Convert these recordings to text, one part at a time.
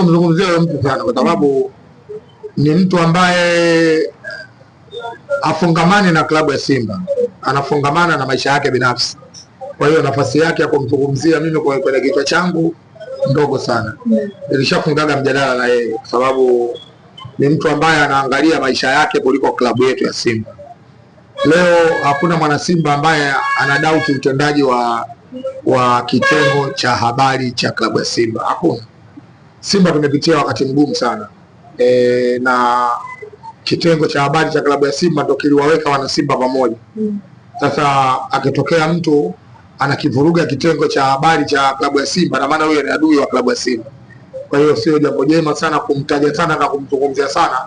kumzungumzia huyo mtu sana, kwa sababu ni mtu ambaye afungamani na klabu ya Simba, anafungamana na maisha yake binafsi. Kwa hiyo nafasi yake ya kumzungumzia mimi kwenye kichwa changu ndogo sana. Nilishafungaga mjadala na yeye kwa sababu ni mtu ambaye anaangalia maisha yake kuliko klabu yetu ya Simba. Leo hakuna mwana Simba ambaye anadauti utendaji wa kitengo cha habari cha klabu ya Simba. Hakuna. Simba tumepitia wakati mgumu sana. Na kitengo cha habari cha klabu ya Simba ndio kiliwaweka wana Simba pamoja. Sasa akitokea mtu anakivuruga kitengo cha habari cha klabu ya Simba, na maana huyo ni adui wa klabu ya Simba. Kwa hiyo sio jambo jema sana kumtaja sana na kumzungumzia sana.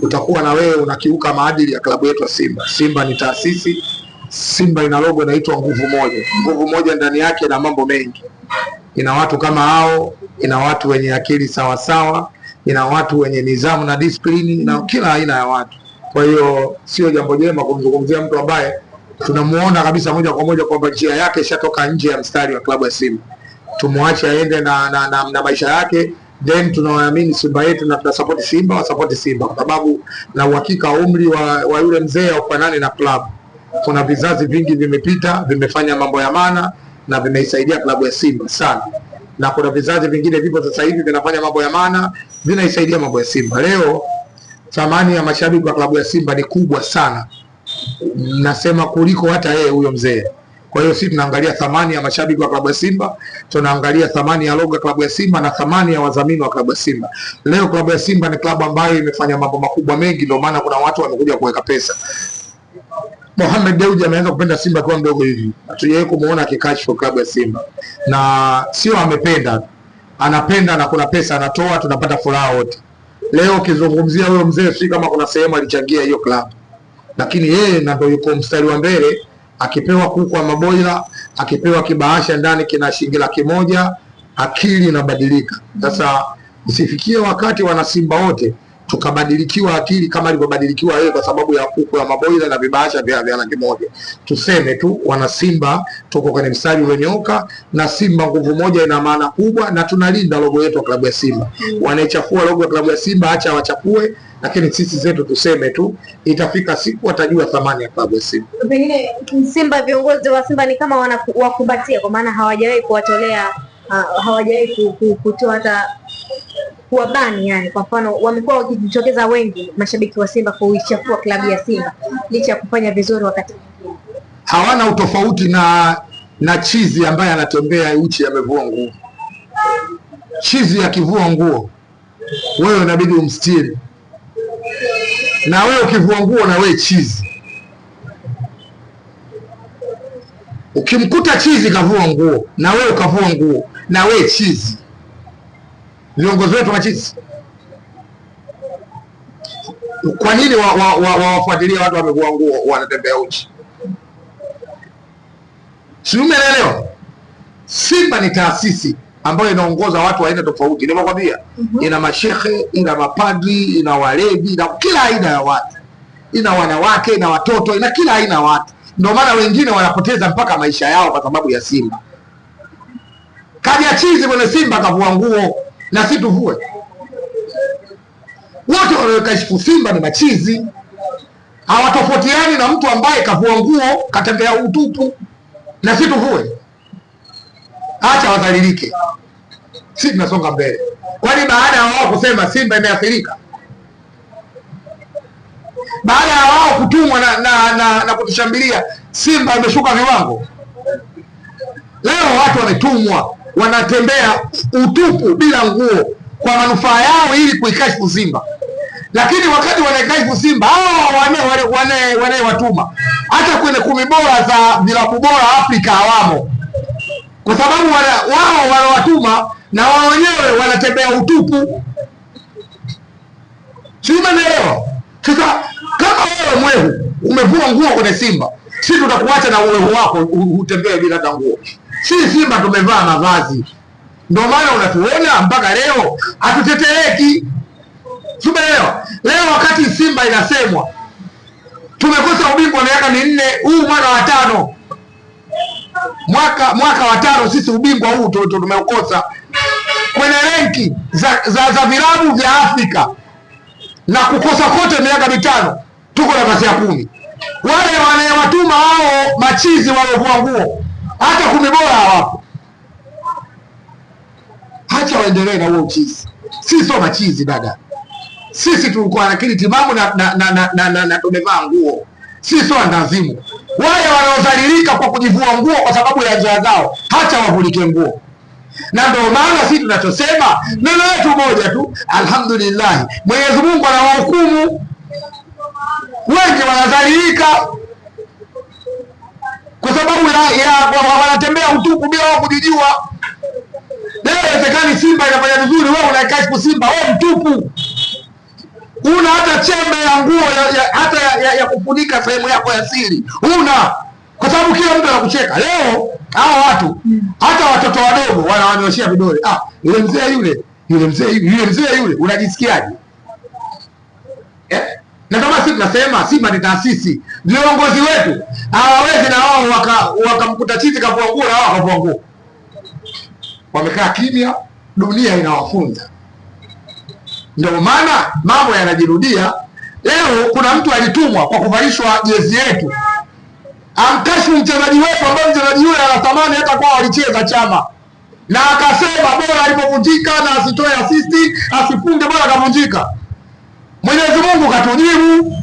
Utakuwa na wewe unakiuka maadili ya klabu yetu ya Simba. Simba ni taasisi. Simba ina logo inaitwa nguvu moja. Nguvu moja ndani yake na mambo mengi. Ina watu kama hao, ina watu wenye akili sawa sawa, ina watu wenye nidhamu na discipline, na kila aina ya watu. Kwa hiyo sio jambo jema kumzungumzia mtu ambaye tunamuona kabisa moja kwa moja kwamba njia yake ishatoka nje ya mstari wa klabu ya Simba. Tumwache aende na maisha yake, then tunaamini Simba yetu na tunasupport Simba, wasupport Simba kwa sababu na uhakika umri wa yule mzee haufanani na klabu. Kuna vizazi vingi vimepita, vimefanya mambo ya maana na vimeisaidia klabu ya Simba sana. Na kuna vizazi vingine vipo sasa hivi vinafanya mambo ya maana, vinaisaidia mambo ya Simba. Leo thamani ya mashabiki wa klabu ya Simba ni kubwa sana. Nasema kuliko hata yeye huyo mzee. Kwa hiyo sisi tunaangalia thamani ya mashabiki wa klabu ya Simba, tunaangalia thamani ya logo ya klabu ya Simba na thamani ya wadhamini wa klabu ya Simba. Leo klabu ya Simba ni klabu ambayo imefanya mambo makubwa mengi, ndio maana kuna watu wamekuja kuweka pesa. Mohamed Dewji ameanza kupenda Simba kwa mdogo hivi. Hatujawahi kumuona akikashfu klabu ya Simba. Na sio amependa, anapenda na kuna pesa anatoa, tunapata furaha wote. Leo ukizungumzia huyo mzee si kama kuna sehemu alichangia hiyo klabu. Lakini yeye ndio yuko mstari wa mbele, akipewa kuku wa maboila, akipewa kibahasha ndani kina shilingi 100,000, akili inabadilika. Sasa usifikie wakati wana Simba wote tukabadilikiwa akili kama alivyobadilikiwa yeye kwa sababu ya kuku ya maboila na vibahasha vya 100,000. Tuseme tu wana Simba tuko kwenye mstari ulionyooka, na Simba nguvu moja ina maana kubwa, na tunalinda logo yetu ya klabu ya Simba. Wanaichafua logo ya klabu ya Simba, acha wachafue, lakini sisi zetu tuseme tu itafika siku watajua thamani ya klabu ya Simba. Pengine Simba, viongozi wa Simba ni kama wakubatia, kwa maana hawajawahi kuwatolea, hawajawahi kutoa hata kuwabani. Yani kwa mfano wamekuwa wakijitokeza wengi mashabiki wa Simba kuichafua klabu ya Simba licha ya kufanya vizuri. Wakati hawana utofauti na chizi ambaye anatembea uchi amevua nguo. Chizi akivua nguo wewe unabidi umstiri, na wewe ukivua nguo na wewe chizi. Ukimkuta chizi kavua nguo na wewe ukavua nguo na wewe chizi, viongozi wetu machizi. Kwa nini wafuatilia watu wamevua nguo wanatembea uchi? Si umeelewa? Simba ni taasisi ambayo inaongoza watu wa aina tofauti. Nimekwambia ina mashehe, ina mapadri, ina walevi, ina kila aina ya watu. Ina wanawake, ina watoto, ina kila aina ya watu. Ndio maana wengine wanapoteza mpaka maisha yao kwa sababu ya Simba. Kaja chizi kwenye Simba kavua nguo na si tuvue. Wote wanaokashifu Simba ni machizi. Hawatofautiani na mtu ambaye kavua nguo katembea utupu na si tuvue. Acha wadhalilike. Sisi tunasonga mbele. Kwani baada ya wao kusema Simba imeathirika, baada ya wao kutumwa na kutushambulia Simba imeshuka viwango? Leo watu wametumwa wanatembea utupu bila nguo kwa manufaa yao ili kuikashifu Simba. Lakini wakati wanaikashifu Simba, hao wane watuma hata kwenye 10 bora za vilabu bora Afrika hawamo, kwa sababu wao wanawatuma na wao wenyewe wanatembea utupu. Sio, umeelewa? Sasa kama wewe mwehu umevua nguo kwenye Simba, sisi tutakuacha na uwehu wako utembee bila nguo. Sisi Simba tumevaa mavazi, ndio maana unatuona mpaka leo hatutetereki. Umeelewa? Leo wakati Simba inasemwa tumekosa ubingwa miaka 4, huu mwaka wa 5. Mwaka wa 5 sisi ubingwa huu tumeukosa. kwenye renki za vilabu vya Afrika na kukosa kote miaka mitano, tuko nafasi ya 10. Wale wanayewatuma wao machizi waliovua nguo hata 10 bora hawapo. Hacha waendelee na huo uchizi. Sisi sio machizi dada, sisi tulikuwa na akili timamu na tumevaa nguo. Sisi sio ndazimu. Wale wanaodhalilika kwa kujivua nguo kwa sababu ya njia zao, hacha wavulike nguo. Na ndio maana sisi tunachosema neno letu moja tu, alhamdulillah, Mwenyezi Mungu anawahukumu. Wengi wanadhalilika kwa sababu ya wanatembea utupu bila wao kujijua. Leo inawezekani Simba inafanya vizuri, wewe unaikashifu Simba, wewe mtupu. Una hata chembe ya nguo ya kufunika sehemu yako ya siri. Una, kwa sababu kila mtu anakucheka. Leo hao watu hata watoto wadogo wanawanyoshia vidole. Yule mzee yule, unajisikiaje? Na kama sisi tunasema Simba ni taasisi, viongozi wetu hawawezi na wao wakamkuta chizi kavua nguo na wao kavua nguo. Wamekaa kimya, dunia inawafunza. Ndio maana mambo yanajirudia. Leo kuna mtu alitumwa kwa kuvalishwa jezi yetu amkashifu mchezaji wetu, ambaye mchezaji yule anatamani hata kwa walicheza Chama, na akasema bora alipovunjika na asitoe asisti, asifunge, bora kavunjika. Mwenyezi Mungu katujibu,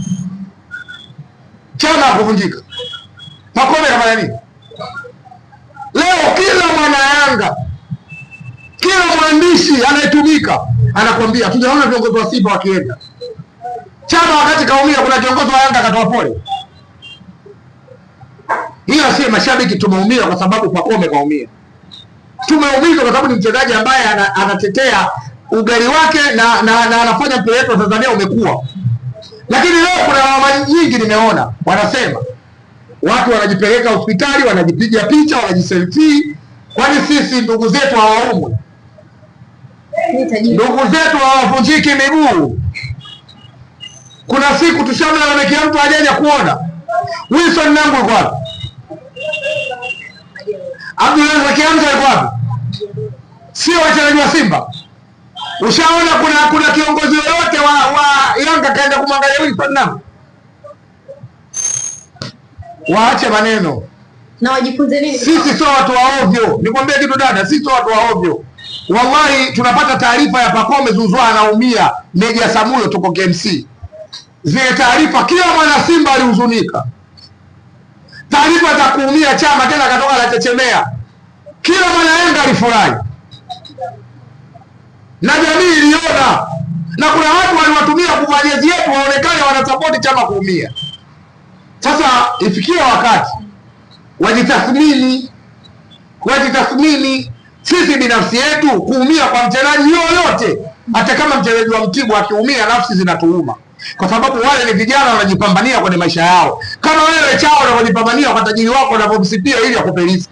Chama kuvunjika. Pakome kafanya nini? Leo kila mwana Yanga, kila mwandishi anayetumika anakwambia tunaona viongozi wa Simba wakienda. Chama wakati kaumia, kuna kiongozi wa Yanga akatoa pole. Hiyo si mashabiki tumeumia kwa sababu Pakome kaumia. Tumeumizwa kwa sababu ni mchezaji ambaye anatetea ugali wake na anafanya mpira wetu wa Tanzania umekuwa. Lakini leo kuna mama nyingi nimeona wanasema watu wanajipeleka hospitali, wanajipiga picha, wanajiselfie. Kwani sisi ndugu zetu hawaumwi? Ndugu zetu hawavunjiki miguu? Kuna siku tushamlalamikia mtu hajaja kuona. Wilson Nangu yuko wapi? Abdullah Kiamza yuko wapi? Sio wachezaji wa Simba. Ushaona kuna kiongozi yoyote wa Yanga kaenda kumwangalia Wilson Nangu? Waache maneno na wajifunze nini? Sisi sio watu wa ovyo. Nikwambie kitu dada, sisi sio watu wa ovyo. Wallahi tunapata taarifa ya Pakome Zouzoua anaumia, Meja Samuyo tuko KMC. Zile taarifa kila mwana Simba alihuzunika. Taarifa za kuumia Chama tena katoka la chechemea. Kila mwana Yanga alifurahi. Na jamii iliona. Na kuna watu waliwatumia kuvaa jezi yetu waonekane wanasapoti Chama kuumia. Sasa ifikia wakati wajitathmini sisi binafsi yetu. Kuumia kwa mchezaji yoyote, hata kama mchezaji wa Mtibwa akiumia, nafsi zinatuuma, kwa sababu wale ni vijana wanajipambania kwenye maisha yao, kama wewe chao unajipambania kwa tajiri wako unavyomsipia ili akupe riziki.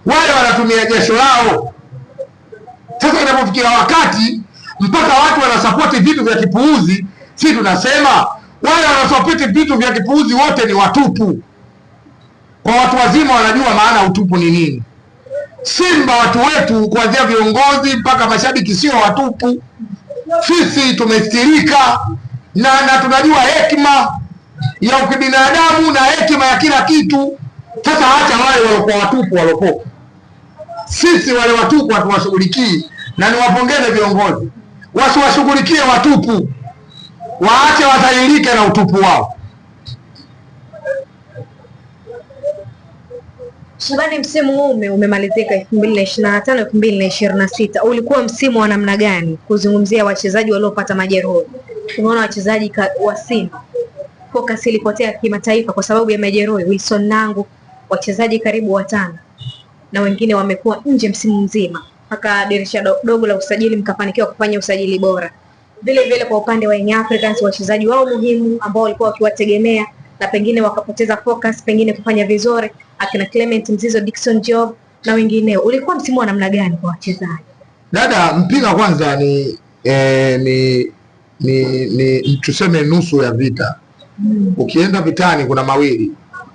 Wale wanatumia jasho lao. Sasa inapofikia wakati mpaka watu wanasapoti vitu vya kipuuzi, sisi tunasema wale wanasapoti vitu vya kipuuzi wote ni watupu. Kwa watu wazima wanajua maana utupu ni nini. Simba watu wetu kuanzia viongozi mpaka mashabiki sio watupu. Sisi tumestirika na tunajua hekima ya ukibinadamu na hekima ya kila kitu. Sasa acha wale waliokuwa watupu walopoka. Sisi wale watupu hatuwashughulikii, na niwapongeze viongozi. Wasiwashughulikie watupu. Waache wadhalilike na utupu wao. Shabani, msimu huu umemalizika 2025 2026. Ulikuwa msimu wa namna gani kuzungumzia wachezaji waliopata majeruhi? Tunaona wachezaji wa Simba focus ilipotea kimataifa kwa sababu ya majeruhi. Wilson Nangu, wachezaji karibu 5 na wengine wamekuwa nje msimu mzima, mpaka dirisha dogo la usajili mkafanikiwa kufanya usajili bora. Vile vile kwa upande wa Young Africans, wachezaji wao muhimu ambao walikuwa wakiwategemea na pengine wakapoteza focus, pengine kufanya vizuri, akina Clement Mzizo, Dickson Job na wengineo. Ulikuwa msimu wa namna gani kwa wachezaji? Dada, mpira kwanza ni tuseme nusu ya vita. Ukienda vitani kuna mawili,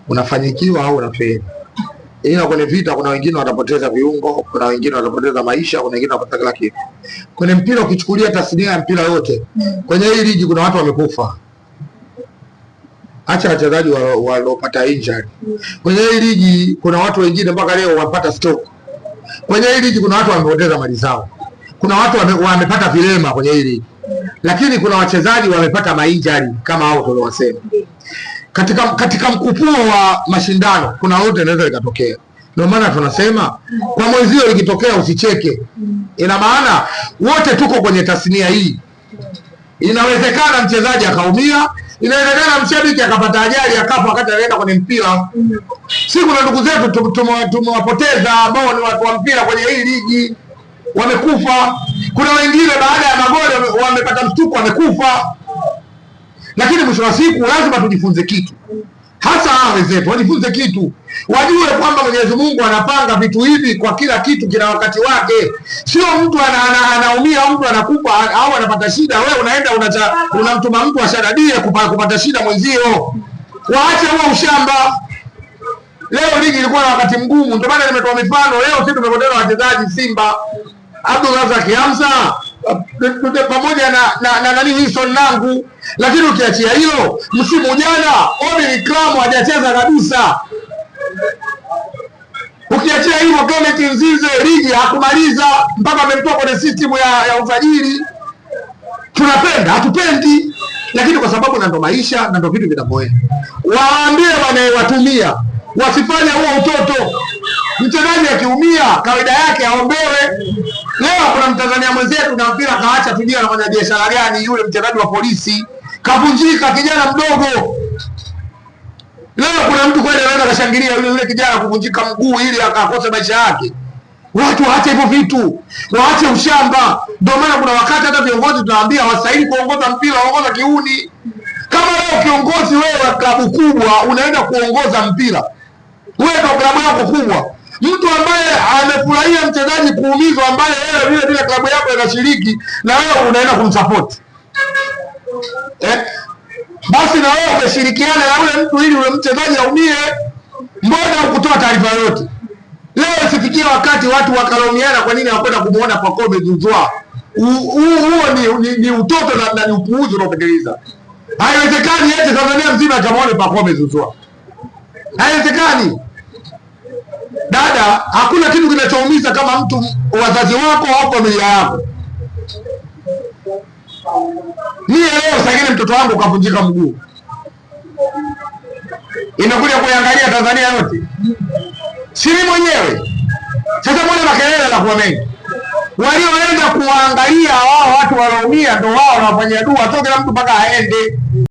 unafanyikiwa au unafeli. ila kwenye vita kuna wengine watapoteza viungo, kuna wengine watapoteza maisha, kuna wengine watapoteza kila kitu. Kwenye mpira ukichukulia tasnia ya mpira yote, kwenye hii ligi kuna watu wamekufa. Acha wachezaji waliopata injury. Kwenye hii ligi kuna watu wengine mpaka leo wamepata stroke. Kwenye hii ligi kuna watu wamepoteza mali zao. Kuna watu wamepata vilema kwenye hii ligi. Lakini kuna wachezaji wamepata mainjury kama hao tuliowasema. Katika mkupuo wa mashindano kuna wote inaweza ikatokea. Ndio maana tunasema kwa mwenzio likitokea usicheke. Ina maana wote tuko kwenye tasnia hii. Inawezekana mchezaji akaumia, inawezekana mshabiki akapata ajali akafa wakati anaenda kwenye mpira. Si kuna ndugu zetu tumewapoteza ambao ni watu wa mpira kwenye hii ligi wamekufa. Kuna wengine baada ya magoli wamepata mshtuko wamekufa. Lakini mwisho wa siku lazima tujifunze kitu. Hasa hao wenzetu wajifunze kitu. Wajue kwamba Mwenyezi Mungu anapanga vitu hivi, kwa kila kitu kina wakati wake. Sio mtu anaumia, mtu anakufa au anapata shida, wewe unaenda unamtuma mtu ashadadie kupata shida mwenzio. Waache huo ushamba. Leo ligi ilikuwa na wakati mgumu, ndio maana nimetoa mifano. Leo sisi tumepoteza wachezaji Simba. Abdulrazak Hamza pamoja na Wilson Nangu. Lakini ukiachia hilo, msimu jana Omri Kramo hajacheza kabisa. Ukiachia hilo, Clement Nzize ligi hakumaliza mpaka amemtoa kwenye system ya usajili. Tunapenda hatupendi, lakini kwa sababu na ndo maisha na ndo vitu vinavyoenda. Waambie wanaowatumia wasifanye huo utoto. Mchezaji akiumia kawaida yake aombewe. Leo kuna Mtanzania mwenzetu na mpira kaacha tujue anafanya biashara gani, yule mchezaji wa Polisi kavunjika, kijana mdogo. Leo kuna mtu kwenda anaenda kashangilia yule kijana kuvunjika mguu ili akakosa maisha yake. Watu waache hivyo vitu, waache ushamba. Ndio maana kuna wakati hata viongozi tunawaambia wastahili kuongoza mpira, waongoza kiuni. Kama leo kiongozi wewe wa klabu kubwa unaenda kuongoza mpira, wewe ndio klabu yako kubwa, mtu ambaye amefurahia mchezaji kuumizwa, ambaye wewe vile klabu yako inashiriki na wewe unaenda kumsupport, basi na wewe ukashirikiana na yule mtu ili yule mchezaji aumie. Mbona ukutoa taarifa yote? Leo sifikia wakati watu wakalaumiana kwa nini hawakwenda kumuona Pacome Zouzoua. Huo ni utoto na ni upuuzi unaotekeleza. Haiwezekani eti Tanzania mzima atamuone Pacome Zouzoua. Haiwezekani. Dada, hakuna kitu kinachoumiza kama mtu wazazi wako au familia yako. Mimi leo sagine mtoto wangu kavunjika mguu, inakuja kuangalia Tanzania yote, si mimi mwenyewe. Sasa mbona makelele yanakuwa mengi? Walioenda kuangalia wao watu wanaumia ndio wao wanafanya dua toke na mtu mpaka aende.